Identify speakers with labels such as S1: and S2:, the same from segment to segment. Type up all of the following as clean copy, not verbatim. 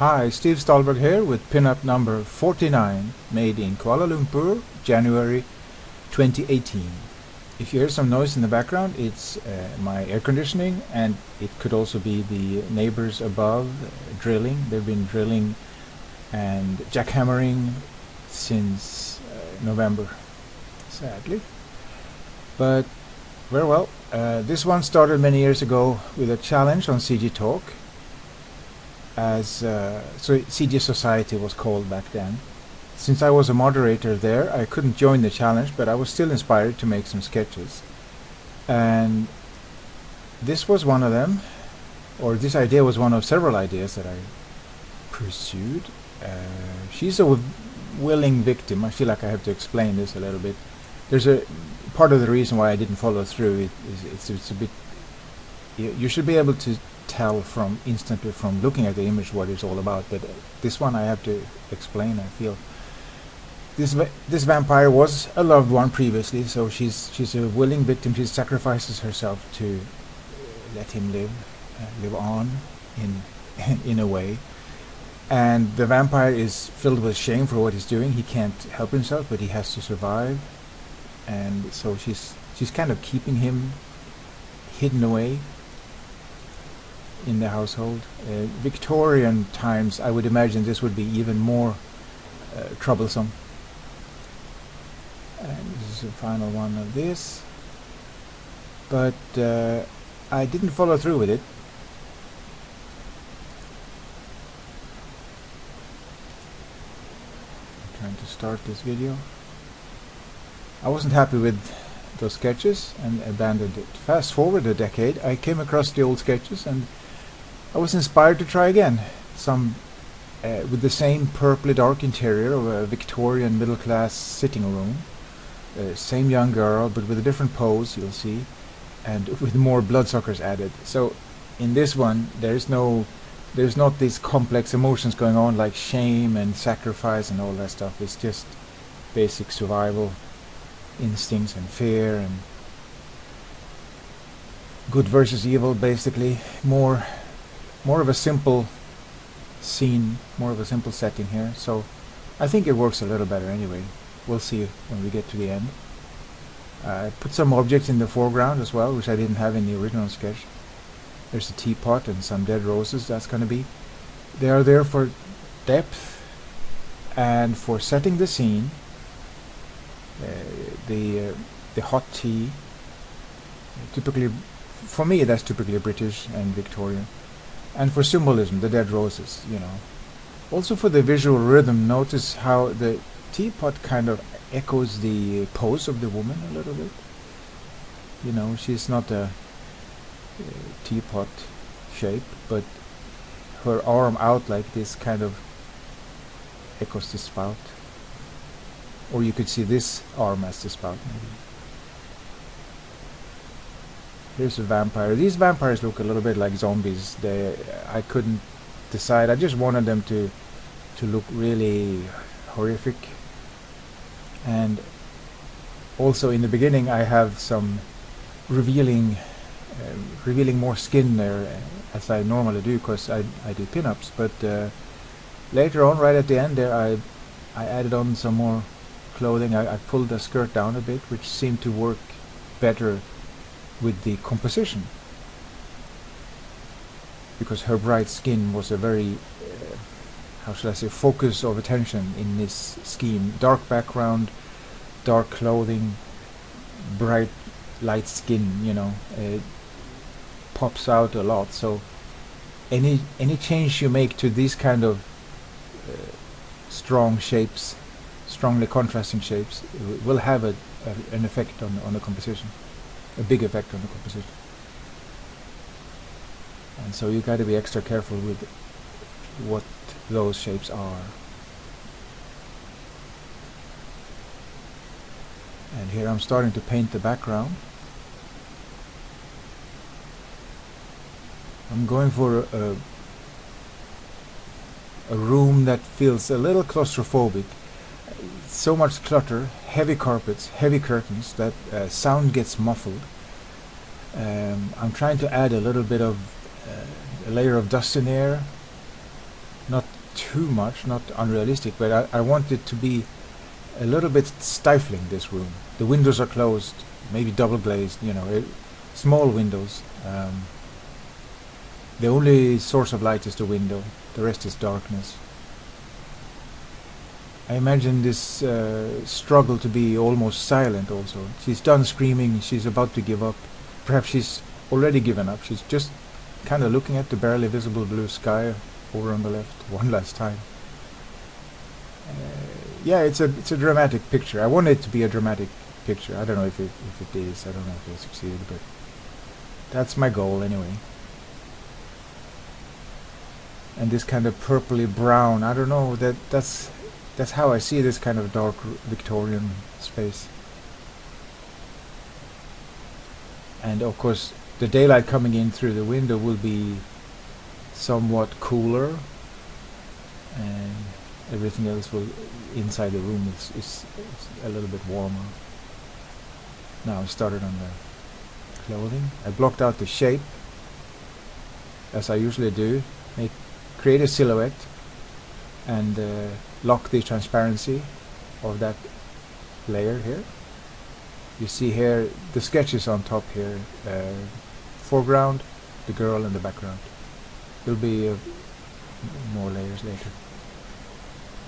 S1: Hi, Steve Stolberg here with pinup number 49, made in Kuala Lumpur, January 2018. If you hear some noise in the background, it's my air conditioning, and it could also be the neighbors above drilling. They've been drilling and jackhammering since November, sadly. But very well. This one started many years ago with a challenge on CG Talk, so CG Society was called back then. Since I was a moderator there, I couldn't join the challenge, but I was still inspired to make some sketches. And this was one of them, or this idea was one of several ideas that I pursued. She's a willing victim. I feel like I have to explain this a little bit. There's a part of the reason why I didn't follow through. It's a bit. You should be able to tell instantly from looking at the image what it's all about. But this one I have to explain. I feel this vampire was a loved one previously, so she's a willing victim. She sacrifices herself to let him live on in a way. And the vampire is filled with shame for what he's doing. He can't help himself, but he has to survive. And so she's kind of keeping him hidden away in the household. Victorian times, I would imagine this would be even more troublesome. And this is the final one of this. But I didn't follow through with it. I'm trying to start this video. I wasn't happy with those sketches and abandoned it. Fast forward a decade, I came across the old sketches and I was inspired to try again. Some with the same purpley dark interior of a Victorian middle-class sitting room. Same young girl, but with a different pose, you'll see, and with more bloodsuckers added. So in this one, there's not these complex emotions going on like shame and sacrifice and all that stuff. It's just basic survival instincts and fear and good versus evil, basically. More of a simple scene, more of a simple setting here. So I think it works a little better anyway. We'll see when we get to the end. I put some objects in the foreground as well, which I didn't have in the original sketch. There's a teapot and some dead roses. That's going to be. They are there for depth and for setting the scene. The hot tea. Typically, for me, that's typically British and Victorian. And for symbolism, the dead roses. Also for the visual rhythm. Notice how the teapot kind of echoes the pose of the woman a little bit. She's not a teapot shape, but her arm out like this kind of echoes the spout. Or you could see this arm as the spout, maybe. Here's a vampire. These vampires look a little bit like zombies. I couldn't decide. I just wanted them to look really horrific. And also in the beginning I have some revealing more skin there, as I normally do, because I do pinups. But later on, right at the end there, I added on some more clothing. I pulled the skirt down a bit, which seemed to work better with the composition, because her bright skin was a very how shall I say, focus of attention in this scheme. Dark background, dark clothing, bright light skin, it pops out a lot. So any change you make to these kind of strong shapes, strongly contrasting shapes, will have an effect on the composition, a big effect on the composition. And so you got to be extra careful with what those shapes are. And here I'm starting to paint the background. I'm going for a room that feels a little claustrophobic. So much clutter, heavy carpets, heavy curtains, that sound gets muffled. I'm trying to add a little bit of a layer of dust in the air, not too much, not unrealistic, but I want it to be a little bit stifling, this room. The windows are closed, maybe double glazed, you know, small windows. The only source of light is the window, the rest is darkness. I imagine this struggle to be almost silent also. She's done screaming, she's about to give up. Perhaps she's already given up. She's just kind of looking at the barely visible blue sky over on the left one last time. Yeah, it's a dramatic picture. I want it to be a dramatic picture. I don't know if it is. I don't know if I succeeded, but that's my goal anyway. And this kind of purpley brown, I don't know, that's how I see this kind of dark Victorian space. And of course the daylight coming in through the window will be somewhat cooler, and everything else will inside the room is a little bit warmer. Now I started on the clothing. I blocked out the shape as I usually do. Create a silhouette and lock the transparency of that layer here. You see here the sketches on top here, foreground, the girl, and the background. There'll be more layers later.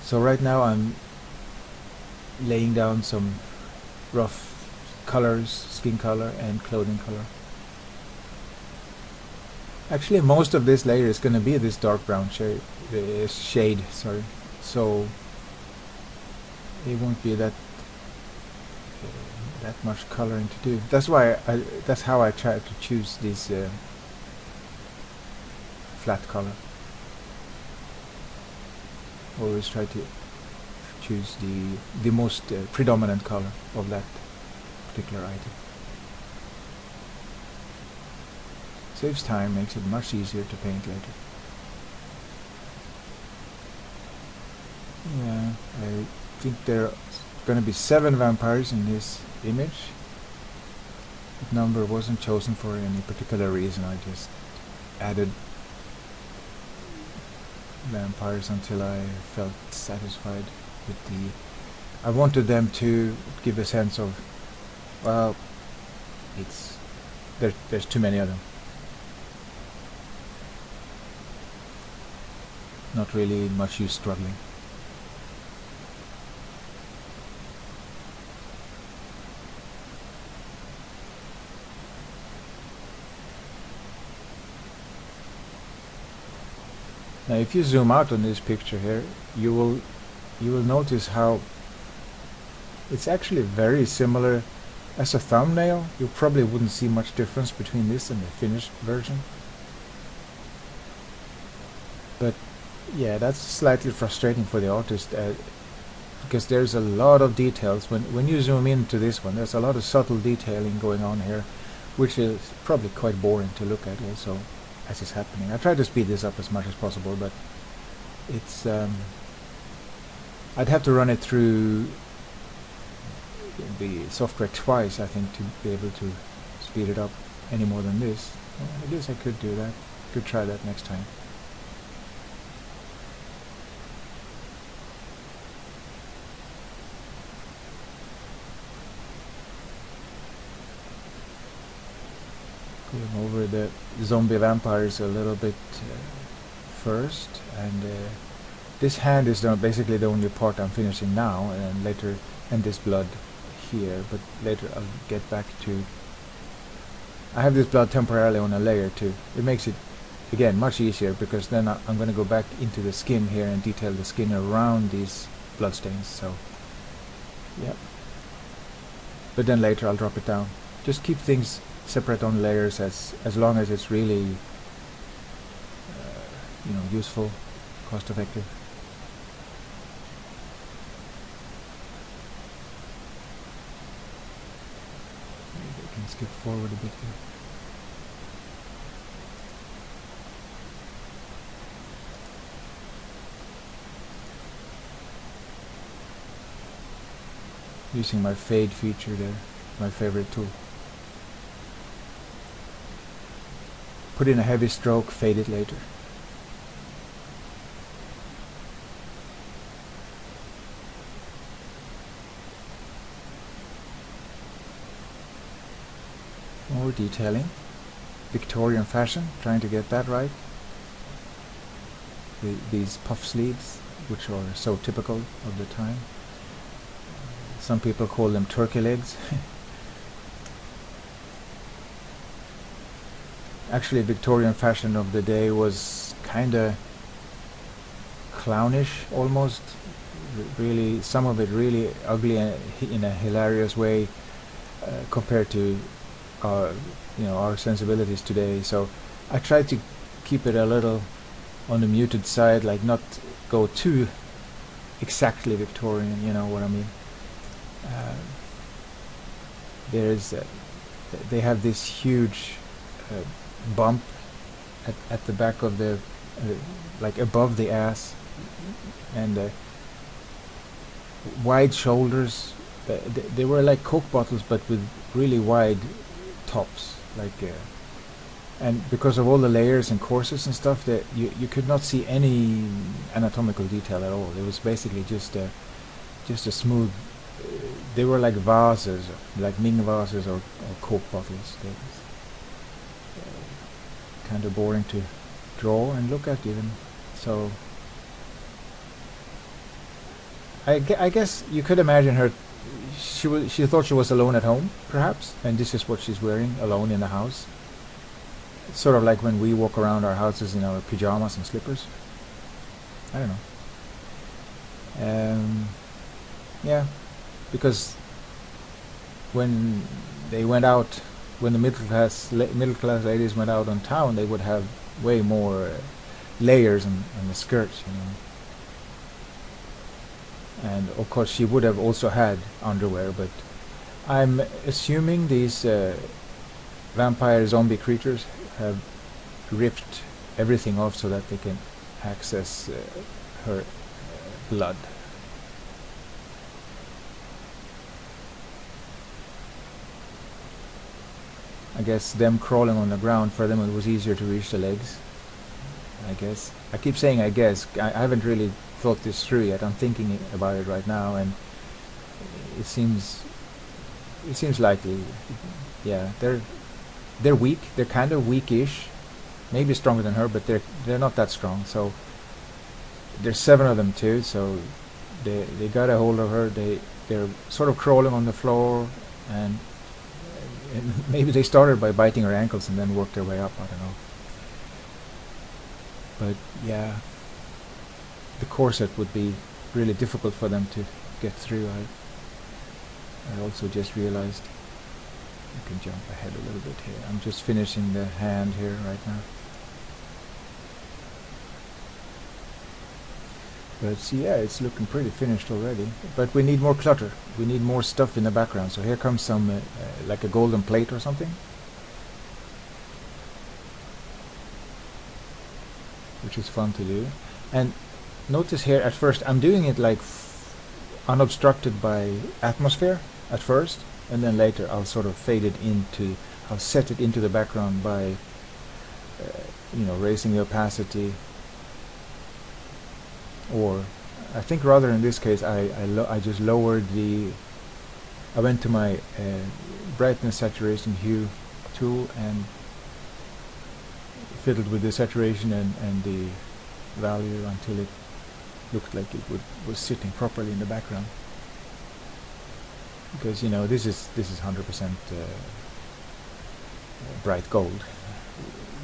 S1: So right now I'm laying down some rough colors, skin color and clothing color. Actually most of this layer is going to be this dark brown shade, sorry. So it won't be that much coloring to do. That's why that's how I try to choose this flat color. Always try to choose the most predominant color of that particular item. Saves time, makes it much easier to paint later. Yeah, I think there are going to be 7 vampires in this image. That number wasn't chosen for any particular reason. I just added vampires until I felt satisfied with the... I wanted them to give a sense of, well, there's too many of them. Not really much use struggling. Now if you zoom out on this picture here, you will notice how it's actually very similar. As a thumbnail, you probably wouldn't see much difference between this and the finished version. But yeah, that's slightly frustrating for the artist, because there's a lot of details. When you zoom into this one, there's a lot of subtle detailing going on here, which is probably quite boring to look at also as it's happening. I try to speed this up as much as possible, but it's I'd have to run it through the software twice, I think, to be able to speed it up any more than this. Well, I guess I could do that. Could try that next time. Going over the zombie vampires a little bit first, and this hand is basically the only part I'm finishing now, and later, and this blood here, but later I'll get back to... I have this blood temporarily on a layer too. It makes it, again, much easier, because then I'm going to go back into the skin here and detail the skin around these bloodstains, so yep. But then later I'll drop it down. Just keep things separate on layers as long as it's really useful, cost effective. Maybe I can skip forward a bit here. Using my fade feature there, my favorite tool. Put in a heavy stroke, fade it later. More detailing. Victorian fashion, trying to get that right. These puff sleeves, which are so typical of the time. Some people call them turkey legs. Actually, Victorian fashion of the day was kinda clownish almost. Really, some of it really ugly in a hilarious way compared to our sensibilities today. So I tried to keep it a little on the muted side, like not go too exactly Victorian, you know what I mean. They have this huge bump at the back of the like above the ass, and wide shoulders. They were like Coke bottles, but with really wide tops, like and because of all the layers and corsets and stuff, that you could not see any anatomical detail at all. It was basically just a smooth. They were like vases, like Ming vases or Coke bottles. They was kind of boring to draw and look at even. So I guess you could imagine her. She thought she was alone at home, perhaps, and this is what she's wearing, alone in the house. It's sort of like when we walk around our houses in our pajamas and slippers. I don't know. Yeah, because when they went out, when the middle class ladies went out on town, they would have way more layers on the skirts, you know. And of course she would have also had underwear, but I'm assuming these vampire zombie creatures have ripped everything off so that they can access her blood. I guess them crawling on the ground, for them it was easier to reach the legs. I guess. I keep saying I guess. I haven't really thought this through yet. I'm thinking about it right now, and it seems likely. Yeah, they're weak. They're kind of weakish. Maybe stronger than her, but they're not that strong. So there's 7 of them too. So they got a hold of her. They're sort of crawling on the floor, and maybe they started by biting her ankles and then worked their way up. I don't know. But yeah, the corset would be really difficult for them to get through. I also just realized I can jump ahead a little bit here. I'm just finishing the hand here right now. But see, yeah, it's looking pretty finished already. But we need more clutter. We need more stuff in the background. So here comes some like a golden plate or something, which is fun to do. And notice here, at first I'm doing it like unobstructed by atmosphere at first, and then later I'll sort of fade it into, I'll set it into the background by raising the opacity, or I think rather in this case I just lowered I went to my brightness saturation hue tool and fiddled with the saturation and the value until it looked like it was sitting properly in the background. Because this is 100% bright gold,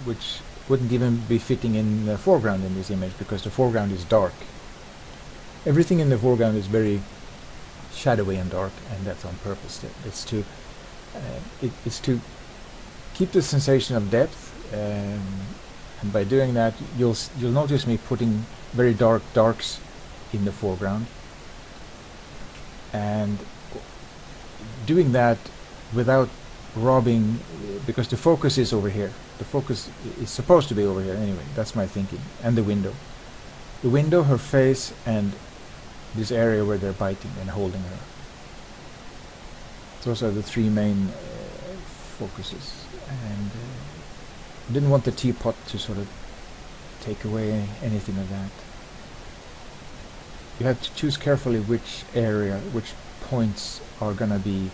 S1: which wouldn't even be fitting in the foreground in this image, because the foreground is dark. Everything in the foreground is very shadowy and dark, and that's on purpose. It's to keep the sensation of depth, and by doing that you'll notice me putting very dark darks in the foreground, and doing that without robbing, because the focus is over here. The focus is supposed to be over here anyway. That's my thinking. And the window, her face, and this area where they're biting and holding her. Those are the 3 main focuses. And I didn't want the teapot to sort of take away anything of that. You have to choose carefully which points are gonna be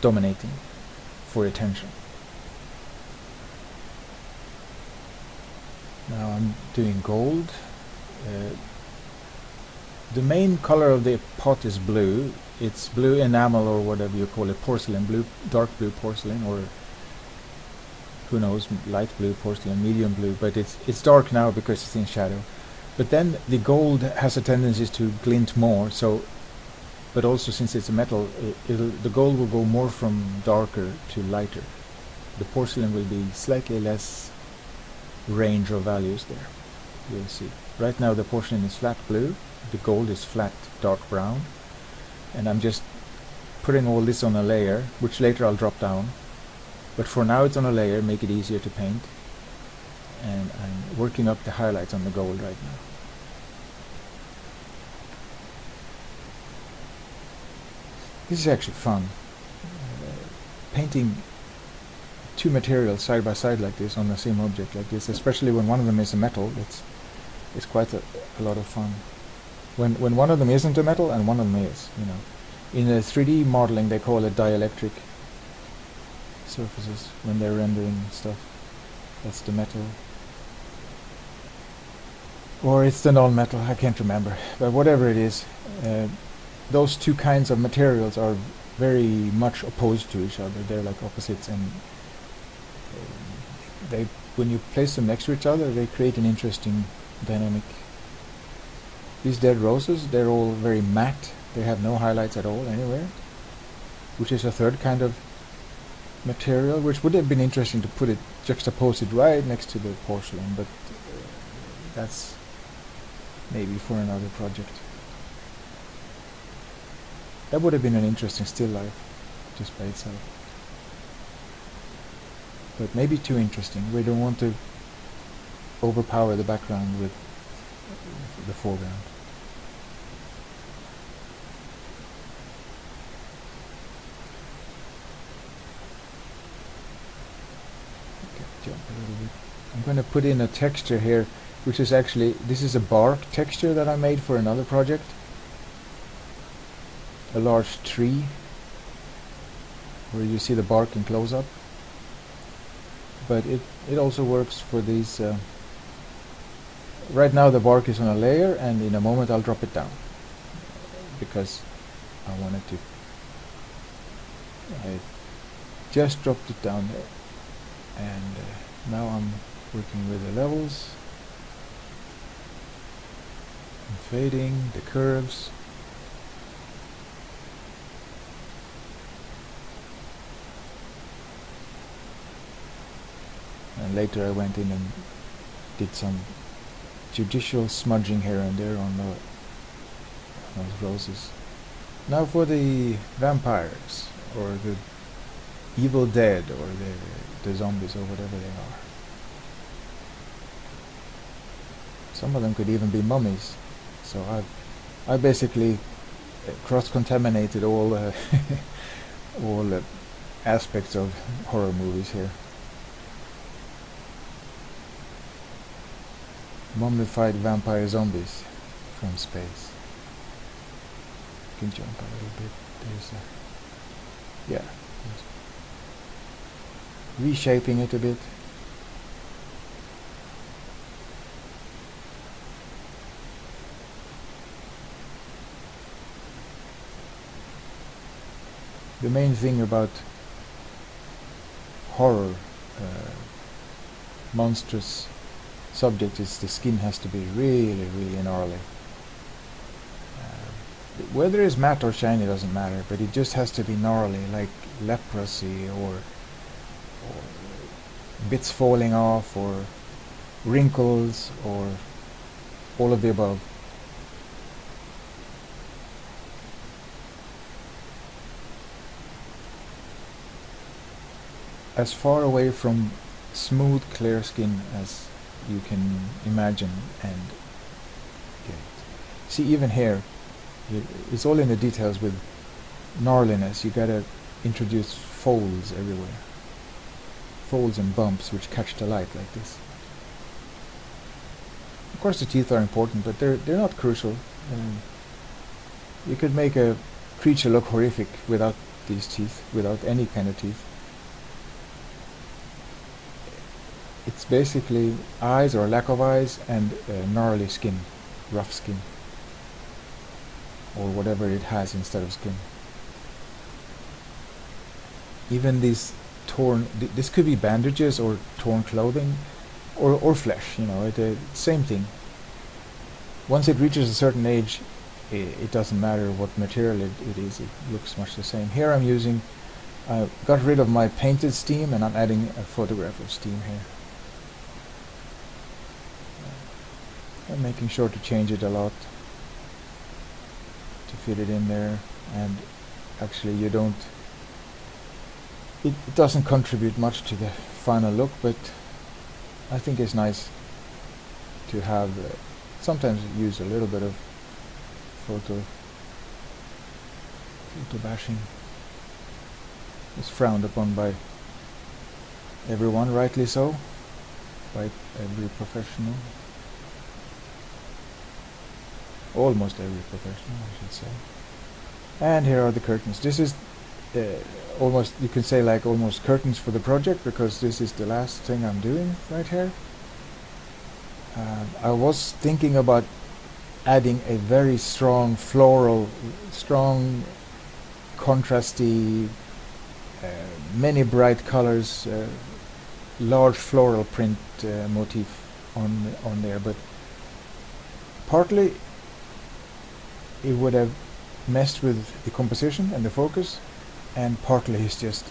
S1: dominating for attention. Now I'm doing gold. Uh, the main color of the pot is blue. It's blue enamel, or whatever you call it, porcelain, blue, dark blue porcelain, or who knows, light blue porcelain, medium blue, but it's dark now because it's in shadow. But then the gold has a tendency to glint more, so, but also since it's a metal, the gold will go more from darker to lighter. The porcelain will be slightly less range of values there. You'll see. Right now the porcelain is flat blue, the gold is flat dark brown, and I'm just putting all this on a layer, which later I'll drop down. But for now it's on a layer, make it easier to paint. And I'm working up the highlights on the gold right now. This is actually fun. Painting two materials side by side like this on the same object like this, especially when one of them is a metal, it's quite a lot of fun. When one of them isn't a metal and one of them is, you know. In 3D modeling they call it dielectric surfaces when they're rendering stuff. That's the metal. Or it's the non-metal, I can't remember. But whatever it is, those two kinds of materials are very much opposed to each other. They're like opposites, and they, when you place them next to each other, they create an interesting dynamic. These dead roses, they're all very matte. They have no highlights at all anywhere, which is a third kind of material, which would have been interesting to put it, juxtapose it right next to the porcelain, but that's maybe for another project. That would have been an interesting still life, just by itself. But maybe too interesting. We don't want to overpower the background with the foreground. Okay, jump a little bit. I'm going to put in a texture here, which is actually, this is a bark texture that I made for another project. A large tree, where you see the bark in close-up. But it also works for these. Right now the bark is on a layer, and in a moment I'll drop it down, because I wanted to. I just dropped it down there, and now I'm working with the levels, and fading the curves. And later I went in and did some judicial smudging here and there on those roses. Now for the vampires, or the evil dead, or the zombies, or whatever they are. Some of them could even be mummies. So I basically cross-contaminated all all aspects of horror movies here. Mummified vampire zombies from space. You can jump a little bit. There's a, yeah. Reshaping it a bit. The main thing about horror, monstrous subject, is the skin has to be really, really gnarly. Whether it's matte or shiny doesn't matter, but it just has to be gnarly, like leprosy, or bits falling off, or wrinkles, or all of the above. As far away from smooth, clear skin as you can imagine and get. See, even here, it's all in the details with gnarliness. You gotta introduce folds everywhere. Folds and bumps which catch the light like this. Of course the teeth are important, but they're not crucial. You could make a creature look horrific without these teeth, without any kind of teeth. It's basically eyes or lack of eyes and gnarly skin, rough skin, or whatever it has instead of skin. Even these torn, this could be bandages or torn clothing, or flesh, same thing. Once it reaches a certain age, it doesn't matter what material it is, it looks much the same. Here I got rid of my painted steam and I'm adding a photograph of steam here. I'm making sure to change it a lot to fit it in there, and actually it doesn't contribute much to the final look, but I think it's nice to have sometimes use a little bit of photo bashing. It's frowned upon by everyone, rightly so, by every professional. Almost every professional, I should say. And here are the curtains. This is almost, you can say, like almost curtains for the project, because this is the last thing I'm doing right here. I was thinking about adding a very strong floral, strong contrasty, many bright colors, large floral print motif on there, but partly it would have messed with the composition and the focus, and partly it's just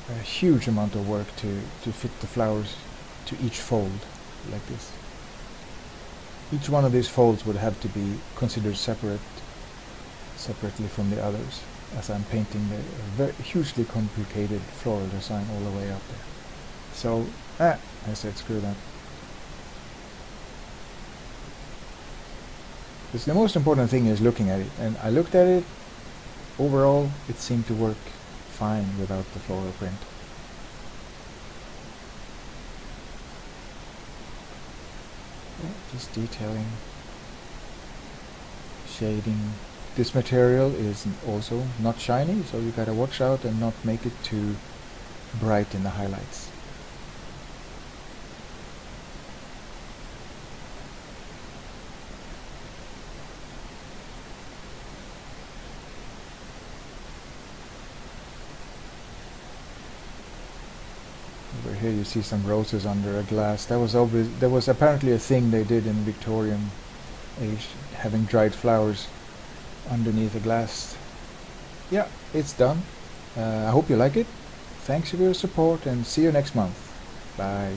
S1: a huge amount of work to fit the flowers to each fold like this. Each one of these folds would have to be considered separately from the others, as I'm painting the very hugely complicated floral design all the way up there. So, I said screw that. Because the most important thing is looking at it, and I looked at it. Overall, it seemed to work fine without the floral print. Just detailing, shading. This material is also not shiny, so you gotta watch out and not make it too bright in the highlights. Over here you see some roses under a glass. That was apparently a thing they did in Victorian age, having dried flowers underneath a glass. Yeah, it's done. I hope you like it. Thanks for your support and see you next month. Bye.